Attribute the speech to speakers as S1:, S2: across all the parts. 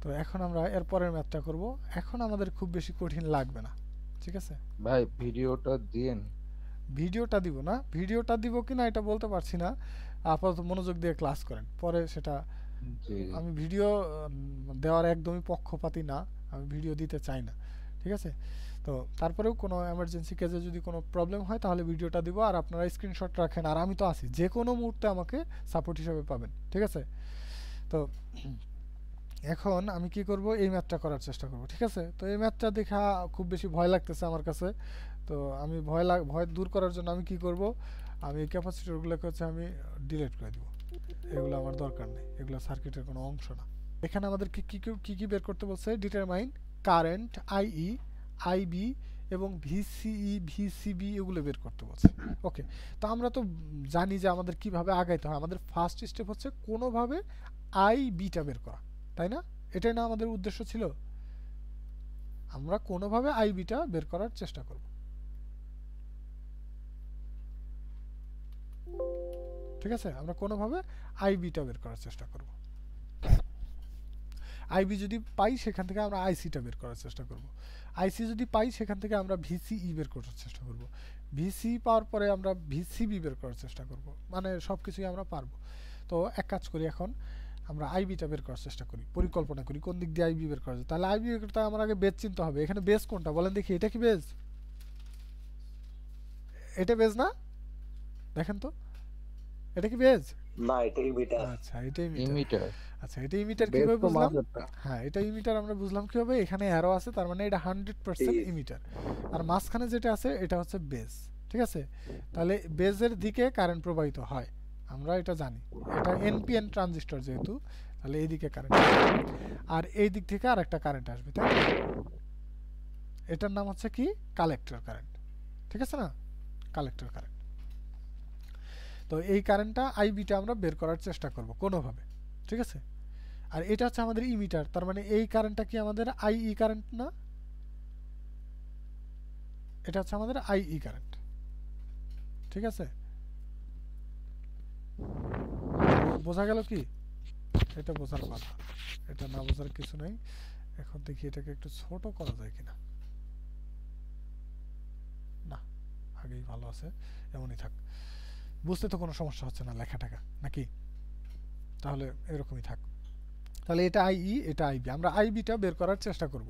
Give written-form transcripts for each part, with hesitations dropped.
S1: তো এখন আমরা এর পরের ম্যাথটা করব। এখন আমাদের খুব বেশি কঠিন লাগবে না, ঠিক আছে?
S2: ভাই ভিডিওটা দিয়েন।
S1: ভিডিওটা দিব না, ভিডিওটা দিব কিনা এটা বলতে পারছি না। আপাতত মনোযোগ দিয়ে ক্লাস করেন, পরে সেটা
S2: জি জি।
S1: আমি ভিডিও দেওয়ার একদমই পক্ষপাতী না, আমি ভিডিও দিতে চাই না, ঠিক আছে? তো তারপরেও কোনো এমার্জেন্সি কেসে যদি কোনো প্রবলেম হয় তাহলে ভিডিওটা দিব, আর আপনারা স্ক্রিনশট রাখেন, আর আমি তো আছি, যে কোনো মুহূর্তে আমাকে সাপোর্ট হিসেবে পাবেন, ঠিক আছে? তো এখন আমি কি করব, এই ম্যাথটা করার চেষ্টা করব, ঠিক আছে? তো এই ম্যাথটা দেখা খুব বেশি ভয় লাগতেছে আমার কাছে। তো আমি ভয় দূর করার জন্য আমি কি করব, আমি এই ক্যাপাসিটরগুলোকে হচ্ছে আমি ডিলিট করে দিব। এগুলো আমার দরকার নেই, এগুলো সার্কিটের কোনো অংশ না। এখানে আমাদের কি বের করতে বলছে, ডিটারমাইন কারেন্ট আইই, আইবি এবং ভিসিই, ভিসিবি এগুলো বের করতে বলছে। ওকে, তো আমরা তো জানি যে আমাদের কিভাবে আগাইতে হয়। আমাদের ফার্স্ট স্টেপ হচ্ছে কোনোভাবে আইবিটা বের করা, তাই না? এটাই না আমাদের উদ্দেশ্য ছিল? আমরা কোনোভাবে আইবিটা বের করার চেষ্টা করব, ঠিক আছে? আমরা কোনোভাবে আইবিটা বের করার চেষ্টা করব। আইবি যদি পাই সেখান থেকে আমরা আইসিটা বের করার চেষ্টা করব। আইসি যদি পাই সেখান থেকে আমরা ভিসিই বের করার চেষ্টা করব। ভিসি পাওয়ার পরে আমরা ভিসিবি বের করার চেষ্টা করব। মানে সব কিছুই আমরা পারবো। তো এক কাজ করি, এখন আমরা আইবিটা বের করার চেষ্টা করি, পরিকল্পনা করি কোন দিক দিয়ে আইবি বের করা যায়। তাহলে আইবি বের করতে আমার আগে বেজ চিনতে হবে। এখানে বেজ কোনটা বলেন দেখি, এটা কি বেজ? এটা বেজ না? দেখেন তো, এটা কি বেজ?
S3: না, এটাই মিটার।
S1: আচ্ছা, এটাই মিটার।
S2: ইমিটার।
S1: আচ্ছা, এটা ইমিটার
S2: বেস
S1: কিভাবে
S2: তো
S1: বুঝলাম?
S2: মাঝেরটা।
S1: হ্যাঁ, এটা ইমিটার আমরা বুঝলাম কিভাবে, এখানে অ্যারো আছে, তার মানে এটা 100%
S3: ঠিক।
S1: ইমিটার। আর মাঝখানে যেটা আছে এটা হচ্ছে বেস, ঠিক আছে? তাহলে বেজের দিকে কারেন্ট প্রবাহিত হয়, আমরা এটা জানি। এটা এনপিএন ট্রানজিস্টর যেহেতু, তাহলে এইদিকে কারেন্ট, আর এই দিক থেকে আর একটা কারেন্ট আসবে, তাই না? এটার নাম হচ্ছে কি, কালেক্টর কারেন্ট, ঠিক আছে না? Collector current. তো এই কারেন্টটা আইবিটা আমরা বের করার চেষ্টা করব কোনোভাবে, ঠিক আছে? আর এটা হচ্ছে আমাদের ইমিটার, তার মানে এই কারেন্টটা কি আমাদের আইই কারেন্ট না? এটা হচ্ছে আমাদের আইই কারেন্ট, ঠিক আছে? বোঝা গেল কি? এটা বোঝার কথা, এটা না বোঝার কিছু নাই। এখন দেখি এটাকে একটু ছোট করা যায় কিনা। না, আগেই ভালো আছে, এমনই থাক। বুঝতে তো কোনো সমস্যা হচ্ছে না লেখা টাকা নাকি? তাহলে এরকমই থাক। তাহলে এটা আইই, এটা আইবি, আমরা আইবিটা বের করার চেষ্টা করব।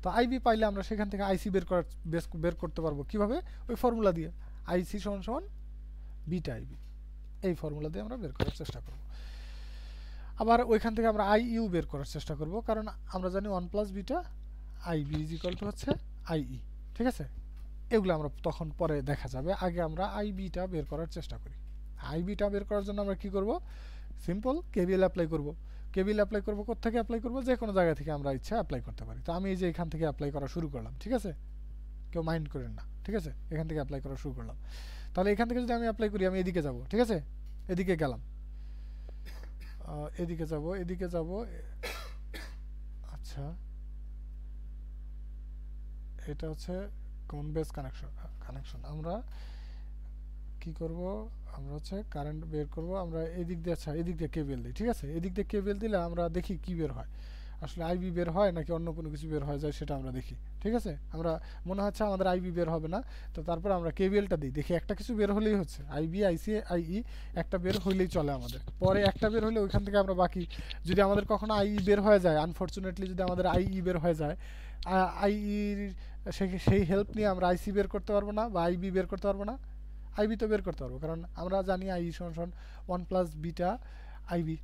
S1: তো আইবি পাইলে আমরা সেখান থেকে আইসি বের করতে পারবো কিভাবে? ওই ফর্মুলা দিয়ে, আইসি সমান সমান বিটা আইবি, এই ফর্মুলা দিয়ে আমরা বের করার চেষ্টা করব। আবার ওইখান থেকে আমরা আইইউ বের করার চেষ্টা করব, কারণ আমরা জানি 1 plus beta IB is equal to হচ্ছে আইই, ঠিক আছে? এগুলো আমরা তখন পরে দেখা যাবে, আগে আমরা আইবিটা বের করার চেষ্টা করি। আইবিটা বের করার জন্য আমরা কি করব? সিম্পল কেভিএল অ্যাপ্লাই করব। কেভিএল অ্যাপ্লাই করব, কোত্থেকে অ্যাপ্লাই করব? যে কোনো জায়গা থেকে আমরা ইচ্ছা অ্যাপ্লাই করতে পারি। তো আমি এই যে এখান থেকে অ্যাপ্লাই করা শুরু করলাম, ঠিক আছে? কেউ মাইন্ড করেন না, ঠিক আছে? এখান থেকে অ্যাপ্লাই করা শুরু করলাম। তাহলে এখান থেকে যদি আমি অ্যাপ্লাই করি, আমি এদিকে যাব, ঠিক আছে? এদিকে গেলাম, এদিকে যাব, এদিকে যাব। আচ্ছা, এটা হচ্ছে কোন বেস কানেকশন। আমরা কি করব, আমরা হচ্ছে কারেন্ট বের করব, আমরা এদিক দিয়ে, আচ্ছা এদিক দিয়ে কেবল দিই, ঠিক আছে? এদিক দিয়ে কেবল দিলে আমরা দেখি কি বের হয়, আসলে আইবি বের হয় নাকি অন্য কোনো কিছু বের হয়ে যায় সেটা আমরা দেখি, ঠিক আছে? আমরা মনে হচ্ছে আমাদের আইবি বের হবে না, তো তারপর আমরা কেবিএলটা দিই, দেখি একটা কিছু বের হলেই হচ্ছে, আইবি আইসি আইই একটা বের হইলেই চলে আমাদের। পরে একটা বের হলে ওইখান থেকে আমরা বাকি, যদি আমাদের কখনো আইই বের হয়ে যায়, আনফর্চুনেটলি যদি আমাদের আইই বের হয়ে যায়, আইইর সেই হেল্প নিয়ে আমরা আইসি বের করতে পারবো না বা আইবি বের করতে পারবো না। আইবি তো বের করতে পারবো, কারণ আমরা জানি আই সমান সমান 1 প্লাস বিটা আইবি।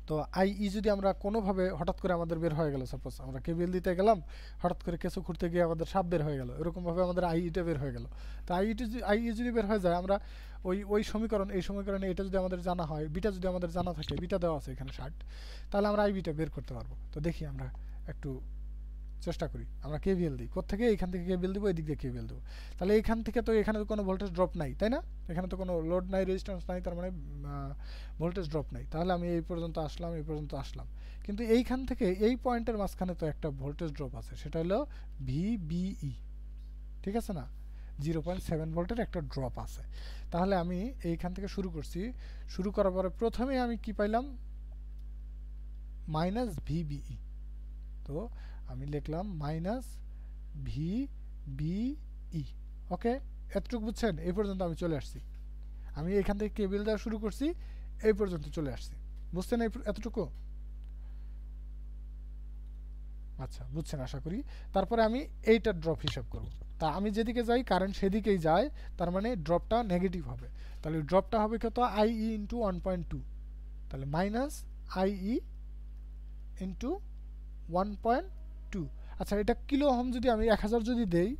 S1: তো আইই যদি আমরা কোনোভাবে হঠাৎ করে আমাদের বের হয়ে গেল, সাপোজ আমরা কেবিএল দিতে গেলাম, হঠাৎ করে কেঁচো খুঁড়তে গিয়ে আমাদের সাপ বের হয়ে গেল, এরকমভাবে আমাদের আইইটা বের হয়ে গেল। তো আইই যদি বের হয়ে যায়, আমরা ওই সমীকরণ, এই সমীকরণে এটা যদি আমাদের জানা হয়, বিটা যদি আমাদের জানা থাকে, বিটা দেওয়া আছে এখানে 60, তাহলে আমরা আইবিটা বের করতে পারবো। তো দেখি আমরা একটু চেষ্টা করি, আমরা কেভিএল দিই, কোত্থেকে? এইখান থেকে কেভিএল দেবো, এদিক দিয়ে কেভিএল দেবো। তাহলে এইখান থেকে তো এখানে তো কোনো ভোল্টেজ ড্রপ নাই, তাই না? এখানে তো কোনো লোড নাই, রেজিস্ট্যান্স নাই, তার মানে ভোল্টেজ ড্রপ নাই। তাহলে আমি এই পর্যন্ত আসলাম, এই পর্যন্ত আসলাম, কিন্তু এইখান থেকে এই পয়েন্টের মাঝখানে তো একটা ভোল্টেজ ড্রপ আছে, সেটা হলো ভিবিই, ঠিক আছে না? 0.7 ভোল্টের একটা ড্রপ আছে। তাহলে আমি এইখান থেকে শুরু করছি, শুরু করার পরে প্রথমে আমি কি পাইলাম? মাইনাস ভিবিই, তো আমি লিখলাম মাইনাস ভি বি ই। ওকে, এতটুকু বুঝছেন? এই পর্যন্ত আমি চলে আসছি। আমি এখান থেকে কেবল দেওয়া শুরু করছি, এই পর্যন্ত চলে আসছি। বুঝছেন এতটুকু? আচ্ছা, বুঝছেন আশা করি। তারপরে আমি এইটার ড্রপ হিসাব করব। তা আমি যেদিকে যাই কারেন্ট সেদিকেই যায়, তার মানে ড্রপটা নেগেটিভ হবে। তাহলে ড্রপটা হবে কত? I E into 1.2। তাহলে মাইনাস আই ই ইন্টু 1.2। আচ্ছা, এটা কিলো ওহম যদি আমি 1000 যদি দেই,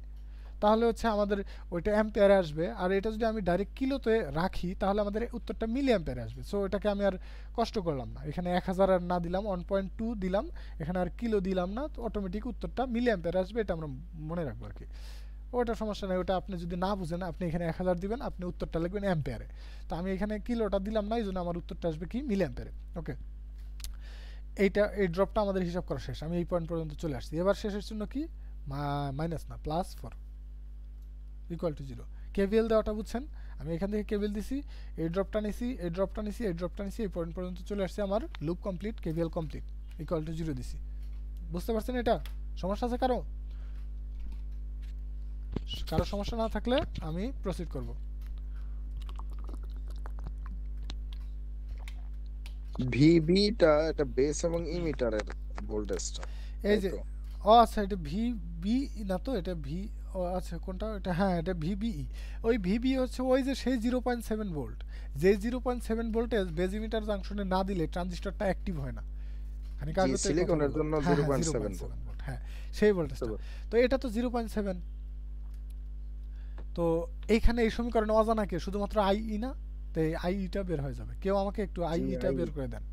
S1: তাহলে হচ্ছে আমাদের ওইটা অ্যাম্পিয়ারে আসবে। আর এটা যদি আমি ডাইরেক্ট কিলোতে রাখি, তাহলে আমাদের উত্তরটা মিলি অ্যাম্পিয়ারে আসবে। সো এটাকে আমি আর কষ্ট করলাম না, এখানে 1000 আর না দিলাম, 1.2 দিলাম, এখানে আর কিলো দিলাম না, তো অটোমেটিক উত্তরটা মিলি অ্যাম্পিয়ারে আসবে। এটা আমরা মনে রাখবো আর কি। ওটা সমস্যা নেই, ওটা আপনি যদি না বুঝেন আপনি এখানে 1000 দিবেন, আপনি উত্তরটা লিখবেন অ্যাম্পিয়ারে। তো আমি এখানে কিলোটা দিলাম না, এই জন্য আমার উত্তরটা আসবে কি? মিলি অ্যাম্পিয়ারে। ওকে, এই ড্রপটা আমাদের হিসাব করা শেষ। আমি এই পয়েন্ট পর্যন্ত চলে আসছি। এবার শেষের জন্য কি? মাইনাস না, +4 ইকুয়াল টু 0। কেভিএল দেওয়াটা বুঝছেন? আমি এখান থেকে কেভিএল দিছি, এই ড্রপটা নিছি, এই ড্রপটা নিছি, এই ড্রপটা নিছি, এই পয়েন্ট পর্যন্ত চলে আসছে, আমার loop complete, KVL complete, equal to 0 দিছি। বুঝতে পারছেন? এটা সমস্যা আছে কারো? কারো সমস্যা না থাকলে আমি প্রসিড করব।
S3: ভিবিটা এটা বেস এবং ইমিটারের ভোল্টেজটা,
S1: এই
S3: তাই
S1: যে,
S3: তো?
S1: ও আচ্ছা, এটা ভিবি না তো, এটা ভি, ও আচ্ছা কোনটা এটা? হ্যাঁ, এটা ভিবিই। ওই ভিবি হচ্ছে ওই যে সেই 0.7 ভোল্ট, যে 0.7 ভোল্টেজ বেজ ইমিটার জাংশনে না দিলে ট্রানজিস্টরটা অ্যাক্টিভ হয় না। খানিক
S3: জি,
S1: আগে তো এই কথা
S3: সিলিকনের
S1: বললাম।
S3: জন্য
S1: হ্যাঁ হ্যাঁ,
S3: 0.7 ভোল্ট।
S1: 0.7 ভোল্ট, হ্যাঁ সেই ভোল্টেজটা। তো এটা তো 0.7। তো এইখানে এই সমীকরণে অজানা কে? শুধুমাত্র আইই না? তো এই আইইটা বের হয়ে যাবে। কেউ আমাকে একটু
S3: জি,
S1: আইইটা বের করে দেন।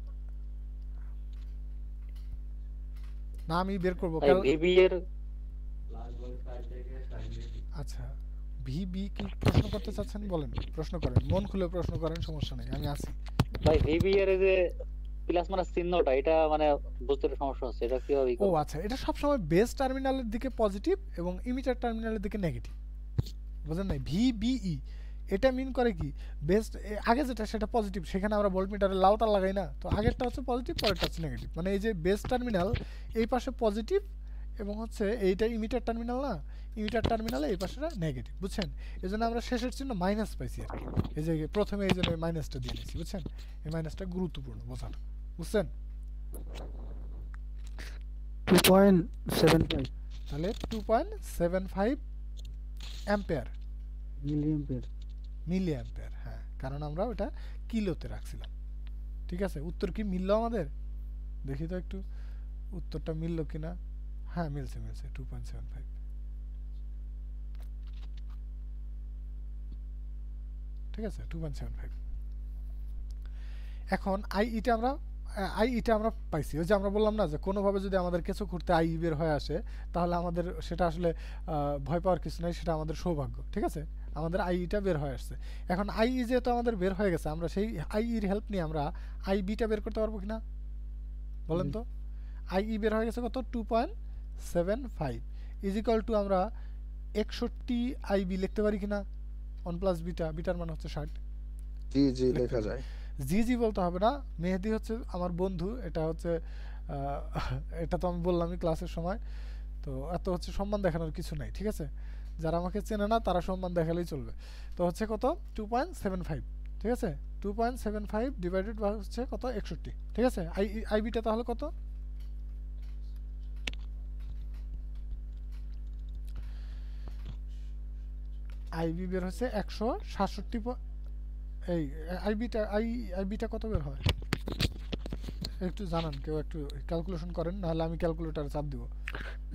S1: না আমি বের করবো
S4: ভাই ভিবি এর
S1: আচ্ছা, ভিবি কি প্রশ্ন করতে চাচ্ছেন? বলেন, প্রশ্ন করেন, মন খুলে প্রশ্ন করেন, সমস্যা নেই, আমি আছি।
S4: ভাই ভিবি এর এই যে প্লাস মাইনাস চিহ্নটা, এটা মানে বুঝতে একটু সমস্যা হচ্ছে, এটা কিভাবে
S1: ও আচ্ছা, এটা সবসময় বেস টার্মিনালের দিকে পজিটিভ এবং ইমিটার টার্মিনালের দিকে নেগেটিভ। বুঝলেন নাই? ভিবিই এটা মিন করে কি? বেস্ট আগে যেটা সেটা পজিটিভ, সেখানে আমরা ভোল্টমিটারে লাউটা লাগাই না, তো আগেরটা হচ্ছে পজিটিভ, পরেরটা হচ্ছে নেগেটিভ। মানে এই যে বেস টার্মিনাল এই পাশে পজিটিভ এবং হচ্ছে এইটা ইমিটার টার্মিনাল না, ইমিটার টার্মিনালে এই পাশেটা নেগেটিভ। বুঝছেন? এই জন্য আমরা শেষের চিহ্ন মাইনাস পাইছি আর কি। এই যে প্রথমে এই জন্য মাইনাসটা দিয়ে নিয়েছি। বুঝছেন? এই মাইনাসটা গুরুত্বপূর্ণ বোঝাটা। বুঝছেন?
S5: 2.75
S1: তাহলে 2.75 অ্যাম্পিয়ার, মিলি অ্যাম্পিয়ার। হ্যাঁ, কারণ আমরা ওটা কিলোতে রাখছিলাম। ঠিক আছে, উত্তর কি মিললো আমাদের? দেখি তো একটু উত্তরটা মিললো কিনা। হ্যাঁ মিলছে, মিলছে 2.75। ঠিক আছে, 2.75। এখন আইইটা আমরা পাইছি। ওই যে আমরা বললাম না যে কোনোভাবে যদি আমাদের কিছু করতে আই বের হয়ে আসে, তাহলে আমাদের সেটা আসলে ভয় পাওয়ার কিছু নাই, সেটা আমাদের সৌভাগ্য। ঠিক আছে, আমাদের আইইটা বের হয়ে আসছে। এখন আইই যেহেতু আমাদের বের হয়ে গেছে, আমরা সেই আইইর হেল্প নিয়ে আমরা আইবিটা বের করতে পারবো কিনা বলেন তো? আইই বের হয়ে গেছে কত? 2.75 ইজ ইকুয়াল টু আমরা 61 আইবি লিখতে পারি কিনা? 1 প্লাস বিটা, বিটার মান হচ্ছে 60।
S3: জি জি, লেখা যায়।
S1: জি জি বলতে হবে না, মেহেদি হচ্ছে আমার বন্ধু, এটা হচ্ছে এটা তো আমি বললামই ক্লাসের সময়। তো এত হচ্ছে সম্মান দেখানোর কিছু নাই। ঠিক আছে, যারা আমাকে চেনে না তারা সম্মান দেখালেই চলবে। তো হচ্ছে কত? 2.75। ঠিক আছে, 2.75 ডিভাইডেড বাই হচ্ছে কত? 61। ঠিক আছে, আইবিটা তাহলে কত? আইবি বের হচ্ছে 167। এই আইবিটা কত বের হয় একটু জানান কেউ, একটু ক্যালকুলেশন করেন, নাহলে আমি ক্যালকুলেটরে চাপ দিব।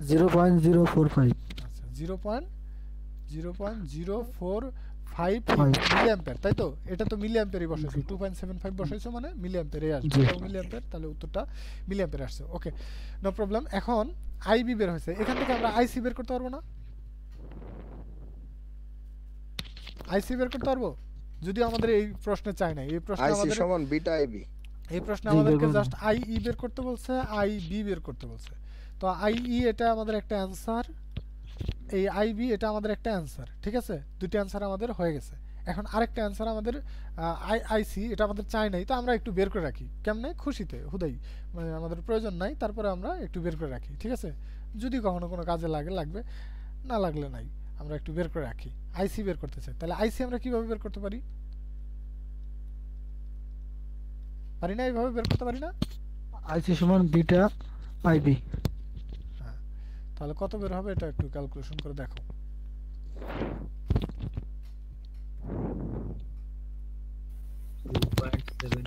S5: 0.045।
S1: আচ্ছা, 0.045 মিলি অ্যাম্পিয়ার, তাই তো? এটা তো মিলি অ্যাম্পিয়ারই বসাইছো, 2.75 বসাইছো মানে মিলি অ্যাম্পিয়ারই আসবে।
S5: জি।
S1: মিলি অ্যাম্পিয়ার, তাহলে উত্তরটা মিলি অ্যাম্পিয়ার আসছে। ওকে, নো প্রবলেম। এখন আইবি বের হয়েছে, এখান থেকে আমরা আইসি বের করতে পারবো না? আইসি বের করতে পারবো যদিও আমাদের এই প্রশ্নে চাই না। এই প্রশ্নে
S3: আইসি
S1: আমাদের
S3: সমান বিটা আইবি।
S1: এই প্রশ্নে
S5: জি,
S1: আমাদেরকে
S5: বের
S1: জাস্ট আইই বের করতে বলছে, আইবি বের করতে বলছে। তো আইই এটা আমাদের একটা অ্যান্সার, এই আইবি এটা আমাদের একটা অ্যান্সার। ঠিক আছে, দুটি অ্যান্সার আমাদের হয়ে গেছে। এখন আরেকটা অ্যান্সার আমাদের আইসি, এটা আমাদের চাই নাই, তো আমরা একটু বের করে রাখি কেমনে, খুশিতে হুদাই, মানে আমাদের প্রয়োজন নাই, তারপরে আমরা একটু বের করে রাখি, ঠিক আছে? যদি কখনো কোনো কাজে লাগবে, না লাগলে নাই, আমরা একটু বের করে রাখি। আইসি বের করতে চাই, তাহলে আইসি আমরা কিভাবে বের করতে পারি? পারি না, এইভাবে বের করতে পারি না?
S5: আইসি সমান বিটা আইবি।
S1: হ্যাঁ, তাহলে কত বের হবে এটা একটু ক্যালকুলেশন করে দেখো।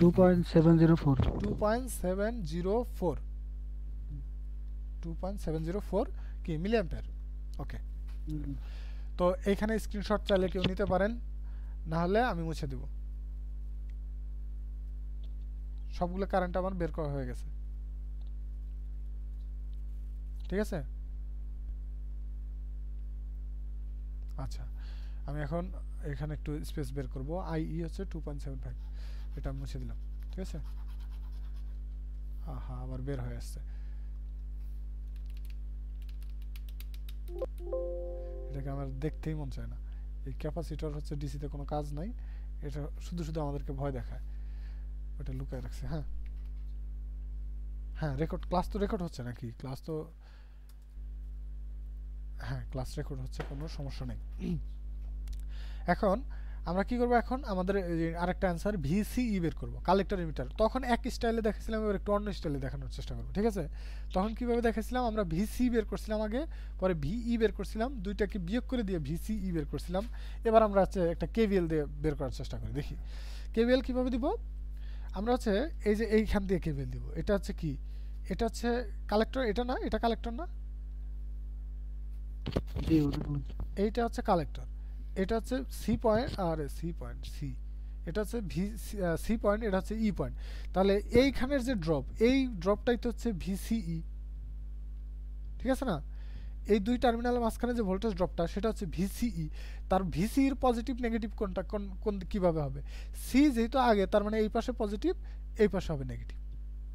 S5: Two point seven zero four
S1: 2.704 কি মিলি অ্যাম্পিয়ার। ওকে, তো এইখানে স্ক্রিনশট চাইলে কেউ নিতে পারেন, না হলে আমি মুছে দেব। সবগুলো কারেন্ট আমার বের করা হয়ে গেছে, ঠিক আছে? আচ্ছা, আমি এখন এখানে একটু স্পেস বের করব। আইই হচ্ছে 2.75, এটা আমি মুছে দিলাম, ঠিক আছে? হ্যাঁ, আবার বের হয়ে আসছে। এটাকে আমার দেখতেই মন চায় না। এই ক্যাপাসিটর হচ্ছে ডিসিতে কোনো কাজ নাই, এটা শুধু আমাদেরকে ভয় দেখায়, ওটা লুকায় রাখছে। হ্যাঁ হ্যাঁ, ক্লাস তো রেকর্ড হচ্ছে নাকি? ক্লাস তো, হ্যাঁ, ক্লাস রেকর্ড হচ্ছে, কোনো সমস্যা নেই। এখন আমরা কি করব, এখন আমাদের আরেকটা অ্যান্সার ভিসিই বের করব, কালেক্টর ইমিটার। তখন এক স্টাইলে দেখাছিলাম, এবার একটু অন্য স্টাইলে দেখানোর চেষ্টা করব, ঠিক আছে? তখন কিভাবে দেখাছিলাম, আমরা ভিসি বের করছিলাম আগে, পরে ভিই বের করছিলাম, দুইটাকে বিয়োগ করে দিয়ে ভিসিই বের করছিলাম। এবার আমরা হচ্ছে একটা কেভিএল দিয়ে বের করার চেষ্টা করি, দেখি কেভিএল কিভাবে দিব। আমরা হচ্ছে এই যে এইখান দিয়ে কেভিএল দিব। এটা হচ্ছে কি, এটা হচ্ছে কালেক্টর, এটা না, এটা কালেক্টর না, এইটা হচ্ছে কালেক্টর, এটা হচ্ছে সি পয়েন্ট, আর সি, এটা হচ্ছে সি পয়েন্ট, এটা হচ্ছে ই পয়েন্ট। তাহলে এইখানের যে ড্রপ, এই ড্রপটাই তো হচ্ছে ভিসিই, ঠিক আছে না? এই দুই টার্মিনালের মাঝখানে যে ভোল্টেজ ড্রপটা, সেটা হচ্ছে ভিসিই। তার ভিসির পজিটিভ নেগেটিভ কোনটা, কোন কিভাবে হবে? সি যেহেতু আগে, তার মানে এই পাশে পজিটিভ, এই পাশে হবে নেগেটিভ,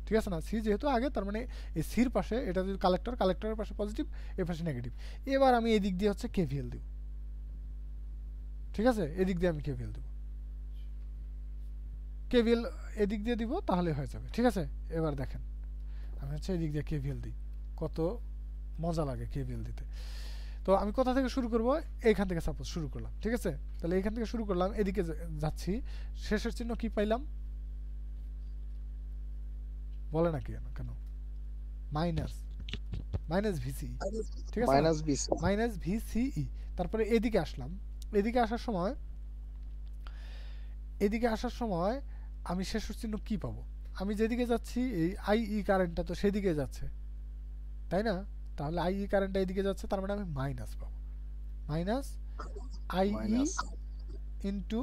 S1: ঠিক আছে না? সি যেহেতু আগে, তার মানে এই সির পাশে, এটা যদি কালেক্টরের পাশে পজিটিভ, এই পাশে নেগেটিভ। এবার আমি এই দিক দিয়ে হচ্ছে কেভিএল দিব, ঠিক আছে? এদিক দিয়ে আমি কেভিএল দেব, কেভিএল এদিক দিয়ে দিব, তাহলে হয়ে যাবে, ঠিক আছে? এবার দেখেন, আমি হচ্ছে এদিক দিয়ে কেভিএল দিই, কত মজা লাগে কেভিএল দিতে। তো আমি কোথা থেকে শুরু করব? এইখান থেকে সাপোজ শুরু করলাম, ঠিক আছে? তাহলে এইখান থেকে শুরু করলাম, এদিকে যাচ্ছি, শেষের চিহ্ন কি পাইলাম? বলে না কেন? মাইনাস ভিসিই, ঠিক আছে? Minus VCE. তারপরে এদিকে আসলাম, এদিকে আসার সময় আমি শেষের চিহ্ন কি পাবো? আমি যেদিকে যাচ্ছি, এই আইই কারেন্টটা তো সেদিকে যাচ্ছে, তাই না? তাহলে আইই কারেন্টটা এদিকে যাচ্ছে, তার মানে আমি মাইনাস পাবো, মাইনাস আইই ইন্টু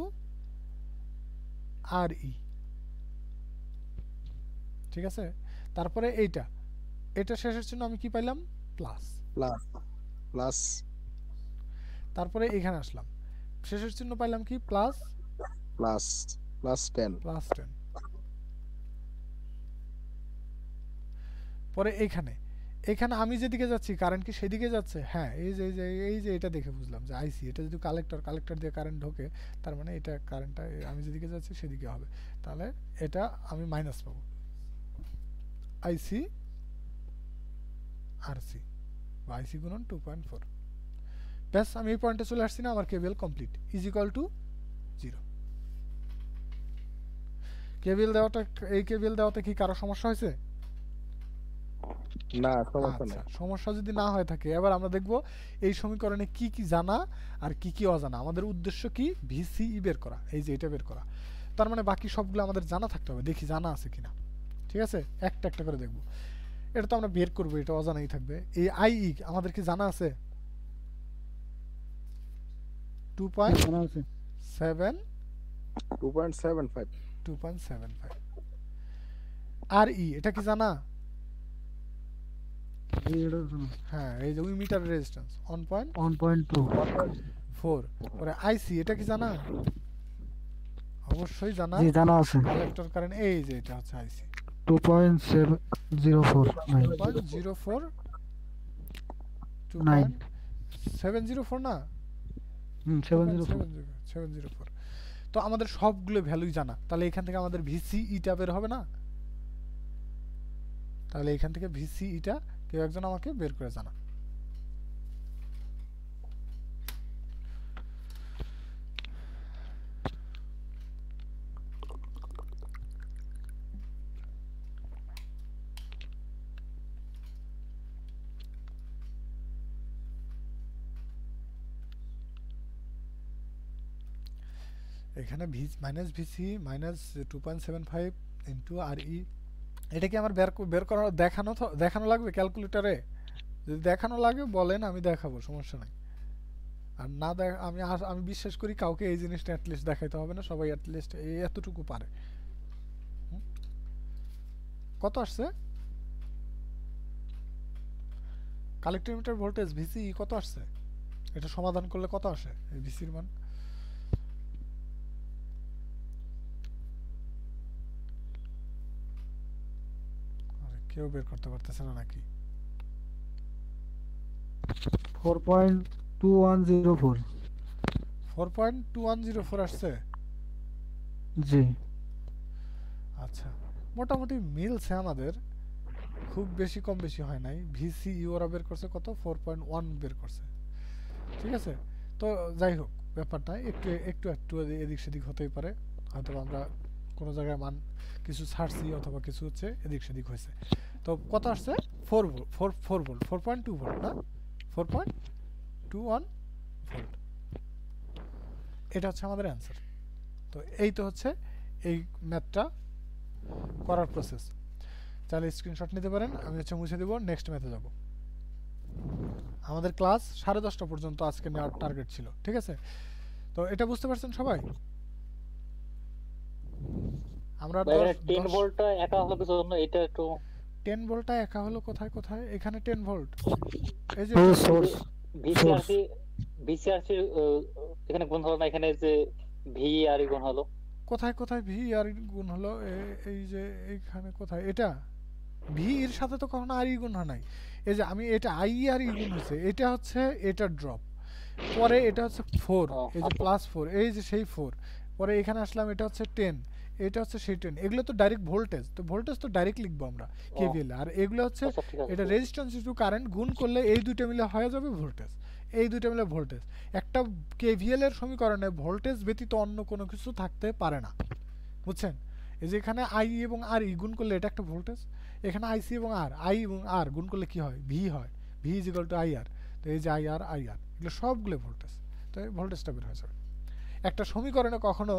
S1: আর ই, ঠিক আছে? তারপরে এটা শেষের চিহ্ন আমি কি পাইলাম? প্লাস। তারপরে এখানে আসলাম, শেষের চিহ্ন পাইলাম কি? প্লাস 10। পরে এখানে আমি যেদিকে যাচ্ছি, কারেন্ট কি সেদিকে যাচ্ছে? হ্যাঁ, এই যে এটা দেখে বুঝলাম যে আইসি, এটা যদি কালেক্টর দিয়ে কারেন্ট ঢোকে, তার মানে এটা কারেন্টটা আমি যেদিকে যাচ্ছি সেদিকে হবে, তাহলে এটা আমি মাইনাস পাবো, আইসি আরসি বা আইসি গুণন 2.4। ব্যাস, আমি এই পয়েন্টে চলে আসছি না, আমার KVL complete, is equal two 0। এই কেভিএল দেওয়াতে কি কারো সমস্যা হয়েছে?
S3: না, সমস্যা নাই।
S1: সমস্যা যদি না হয়ে থাকে, এবার আমরা দেখব এই সমীকরণে কি কি জানা আর কি কি অজানা। আমাদের উদ্দেশ্য কি? ভিসিই বের করা, এই যে এটা বের করা। তার মানে বাকি সবগুলো আমাদের জানা থাকতে হবে, দেখি জানা আছে কিনা, ঠিক আছে? একটা একটা করে দেখব। এটা তো আমরা বের করবো, এটা অজানাই থাকবে। এই আইই আমাদের কি জানা আছে? 2.75 আর ই, এটা কি জানা? হ্যাঁ, এই যে মিটার রেজিস্ট্যান্স 1.4। পরে আইসি, এটা কি জানা? অবশ্যই জানা,
S5: জি জানা আছে।
S1: কালেক্টর কারেন্ট, এই যে এটা হচ্ছে আইসি
S5: 2.704
S1: 704 না,
S5: 704
S1: 704। তো আমাদের সবগুলো ভ্যালুই জানা, তাহলে এখান থেকে আমাদের ভিসি ইটা বের হবে না? তাহলে এখান থেকে ভিসি ইটা কেউ একজন আমাকে বের করে জানা। এখানে মাইনাস ভিসি মাইনাস 2.75 ইন্টু আর ই, এটা কি আমার বের করা দেখানো লাগবে ক্যালকুলেটরে? যদি দেখানো লাগে বলেন, আমি দেখাবো, সমস্যা নাই। আর না আমি বিশ্বাস করি কাউকে এই জিনিসটা অ্যাটলিস্ট দেখাইতে হবে না, সবাই অ্যাটলিস্ট এতটুকু পারে। কত আসছে কালেক্টর মিটার ভোল্টেজ ভিসি কত আসছে? এটা সমাধান করলে কত আসে এই ভিসির মান? কেউ বের করতে পারতেছে না নাকি?
S5: 4.2104।
S1: 4.2104 আসছে।
S5: জি
S1: আচ্ছা, মোটামুটি মিলছে আমাদের, খুব বেশি কম বেশি হয় নাই। ভিসি ওরা বের করছে কত? 4.1 বের করছে। ঠিক আছে, তো যাই হোক, ব্যাপারটা একটু একটু একটু এদিক সেদিক হতেই পারে, হয়তো আমরা কোনো জায়গায় মান কিছু ছাড়ছি অথবা কিছু হচ্ছে এদিক সেদিক হয়েছে। তো কত আসছে? 4 ভোল্ট, 4 ভোল্ট, 4.2 ভোল্ট না, 4.21 ভোল্ট। এটা হচ্ছে আমাদের অ্যান্সার। তো এই তো হচ্ছে এই ম্যাথটা করার প্রসেস। তাহলে স্ক্রিনশট নিতে পারেন, আমি হচ্ছে মুছে দেবো, নেক্সট ম্যাথে যাব। আমাদের ক্লাস 10:30 পর্যন্ত আজকে নেওয়ার টার্গেট ছিল, ঠিক আছে? তো এটা বুঝতে পারছেন সবাই? আমরা
S4: 10 ভোল্টটা একা হলো কিছু জন্য, এটা একটু
S1: 10 ভোল্টটা একা হলো কোথায় কোথায়? এখানে 10 ভোল্ট, এই যে
S5: সোর্স
S4: ভিসিআরসি ভিসিআরসি এখানে গুণ হলো না, এখানে যে ভিআরই গুণ হলো।
S1: কোথায় কোথায় ভি আর গুণ হলো? এই যে এইখানে কোথায়? এটা ভি এর সাথে তো কখনো আর ই গুণ হয় নাই। এই যে আমি এটা আই আর ই গুণ হচ্ছে, এটা হচ্ছে এটা ড্রপ, পরে এটা হচ্ছে 4, এই যে +4, এই যে সেই 4, পরে এখানে আসলাম, এটা হচ্ছে 10, এটা হচ্ছে সেই 10। এগুলো তো ডাইরেক্ট ভোল্টেজ, তো ভোল্টেজ তো ডাইরেক্ট লিখবো আমরা কেভিএল। আর এগুলো হচ্ছে এটা রেজিস্ট্যান্স টু কারেন্ট গুণ করলে এই দুইটা মিলে হয়ে যাবে ভোল্টেজ, এই দুইটা মিলে ভোল্টেজ। একটা কেভিএল এর সমীকরণে ভোল্টেজ ব্যতীত অন্য কোনো কিছু থাকতে পারে না, বুঝছেন? এই যে এখানে আই এবং আর ই গুণ করলে এটা একটা ভোল্টেজ, এখানে আইসি এবং আর, আই এবং আর গুণ করলে কি হয়? ভি হয়, V is equal to I R. তো এই যে আই আর এগুলো সবগুলো ভোল্টেজ, তো এই ভোল্টেজটা বের হয়ে যাবে। একটা সমীকরণে কখনো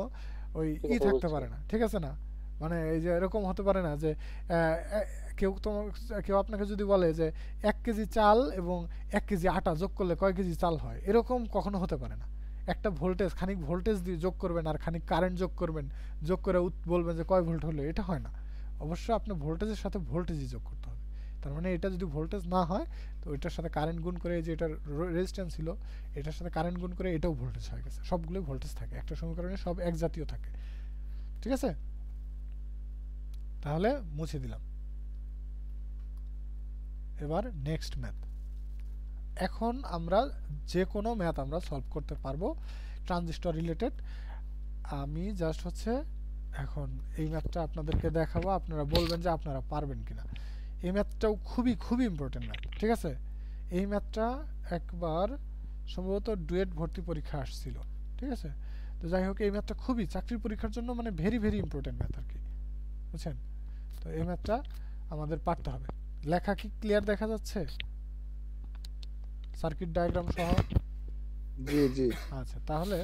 S1: ওই ই থাকতে পারে না, ঠিক আছে না? মানে এই যে এরকম হতে পারে না যে কেউ আপনাকে যদি বলে যে 1 কেজি চাল এবং 1 কেজি আটা যোগ করলে কয় কেজি চাল হয়, এরকম কখনো হতে পারে না। একটা ভোল্টেজ, খানিক ভোল্টেজ দিয়ে যোগ করবেন আর খানিক কারেন্ট যোগ করবেন, যোগ করে বলবেন যে কয় ভোল্ট হলো, এটা হয় না। অবশ্যই আপনি ভোল্টেজের সাথে ভোল্টেজই যোগ করতে হবে। তার মানে এটা যদি ভোল্টেজ না হয়, তো এটার সাথে কারেন্ট গুণ করে, যে এটার রেজিস্ট্যান্স ছিল এটার সাথে কারেন্ট গুণ করে এটাও ভোল্টেজ হয়ে গেছে। সবগুলোই ভোল্টেজ থাকে একটা সমীকরণে, সব এক জাতীয় থাকে, ঠিক আছে? তাহলে মুছে দিলাম। এবার নেক্সট ম্যাথ। এখন আমরা যে কোনো ম্যাথ আমরা সলভ করতে পারবো ট্রানজিস্টর রিলেটেড। আমি জাস্ট হচ্ছে এখন এই ম্যাথটা আপনাদেরকে দেখাবো, আপনারা বলবেন যে আপনারা পারবেন কিনা। এই ম্যাথটাও খুবই খুবই ইম্পর্টেন্ট ম্যাথ, ঠিক আছে? এই ম্যাথটা একবার সম্ভবত ডুয়েট ভর্তি পরীক্ষা আসছিল, ঠিক আছে? তো যাই হোক, এই ম্যাথটা খুবই চাকরির পরীক্ষার জন্য মানে ভেরি ভেরি ইম্পর্টেন্ট ম্যাথ আর কি, বুঝছেন? তো এই ম্যাথটা আমাদের পারতে হবে। লেখা কি ক্লিয়ার দেখা যাচ্ছে? সার্কিট ডায়াগ্রাম সহ?
S3: জি জি।
S1: আচ্ছা, তাহলে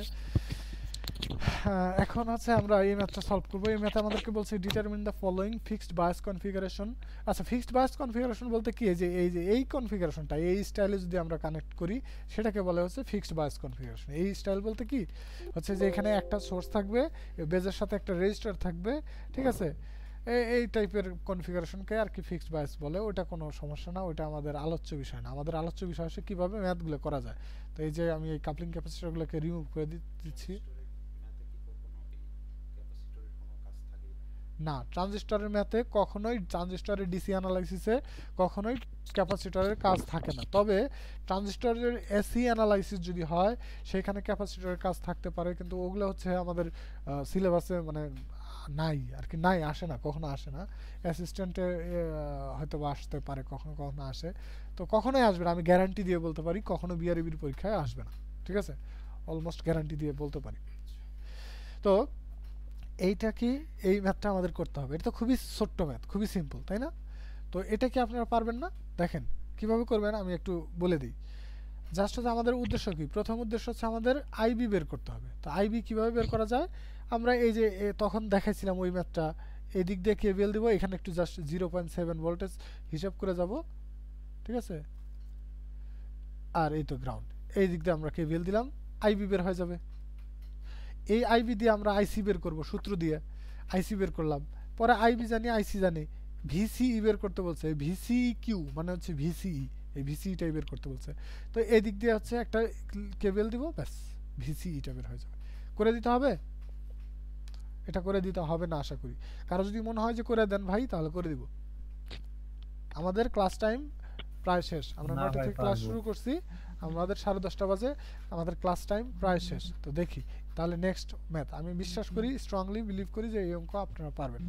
S1: এখন হচ্ছে আমরা এই ম্যাথটা সলভ করব। এই ম্যাথে আমাদেরকে বলছে determine the following fixed bias configuration. আচ্ছা, ফিক্সড বায়াস কনফিগারেশন বলতে কি? এই কনফিগারেশনটা এই স্টাইলে যদি আমরা কানেক্ট করি সেটাকে বলা হচ্ছে ফিক্সড বায়াস কনফিগারেশন। এই স্টাইল বলতে কি হচ্ছে যে এখানে একটা সোর্স থাকবে, বেজের সাথে একটা রেজিস্টার থাকবে, ঠিক আছে? এই টাইপের কনফিগারেশনকে আর কি ফিক্সড বায়াস বলে। ওটা কোনো সমস্যা না, ওটা আমাদের আলোচ্য বিষয় না। আমাদের আলোচ্য বিষয় হচ্ছে কীভাবে ম্যাথগুলো করা যায়। তো এই যে আমি এই কাপলিং ক্যাপাসিটরগুলোকে রিমুভ করে দিচ্ছি। না, ট্রানজিস্টরের ম্যাথে কখনোই ট্রানজিস্টরের ডিসি অ্যানালাইসিসে কখনোই ক্যাপাসিটরের কাজ থাকে না। তবে ট্রানজিস্টরের এসি অ্যানালাইসিস যদি হয় সেখানে ক্যাপাসিটরের কাজ থাকতে পারে, কিন্তু ওগুলো হচ্ছে আমাদের সিলেবাসে মানে নাই আর কি, নাই, আসে না, কখনো আসে না। অ্যাসিস্ট্যান্টে হয়তো বা আসতে পারে, কখনো কখনো আসে, তো কখনোই আসবে না, আমি গ্যারান্টি দিয়ে বলতে পারি কখনো বিআরবির পরীক্ষায় আসবে না, ঠিক আছে, অলমোস্ট গ্যারান্টি দিয়ে বলতে পারি। তো এইটা কি, এই ম্যাথটা আমাদের করতে হবে। এটা তো খুবই ছোট্ট ম্যাথ, খুবই সিম্পল, তাই না? তো এটা কি আপনারা পারবেন না? দেখেন কিভাবে করবেন আমি একটু বলে দিই। জাস্ট হচ্ছে আমাদের উদ্দেশ্য কি, প্রথম উদ্দেশ্য হচ্ছে আমাদের আইবি বের করতে হবে। তো আইবি কিভাবে বের করা যায়, আমরা এই যে তখন দেখাইছিলাম ওই ম্যাথটা, এদিক দিয়ে কেবিএল দিব, এখানে একটু জাস্ট 0.7 ভোল্টেজ হিসাব করে যাব, ঠিক আছে, আর এই তো গ্রাউন্ড, এই দিক দিয়ে আমরা কেবিএল দিলাম, আইবি বের হয়ে যাবে। এই আইবি দিয়ে আমরা আইসি বের করব, সূত্র দিয়ে আইসি বের করলাম, পরে আইবি জানি আইসি জানি, ভিসিই বের করতে বলছে, ভিসিই কিউ মানে হচ্ছে ভিসিই, এই ভিসিইটাই বের করতে বলছে। তো এই দিক দিয়ে হচ্ছে একটা কেবল দিব, ব্যাস ভিসিইটা বের হয়ে যাবে। করে দিতে হবে? এটা করে দিতে হবে না আশা করি। কারো যদি মনে হয় যে করে দেন ভাই, তাহলে করে দিব। আমাদের ক্লাস টাইম প্রায় শেষ, আমরা 9টা থেকে ক্লাস শুরু করছি, আমাদের 10:30 বাজে, আমাদের ক্লাস টাইম প্রায় শেষ। তো দেখি তাহলে নেক্সট ম্যাথ, আমি বিশ্বাস করি, স্ট্রংলি বিলিভ করি যে এই অঙ্ক আপনারা পারবেন।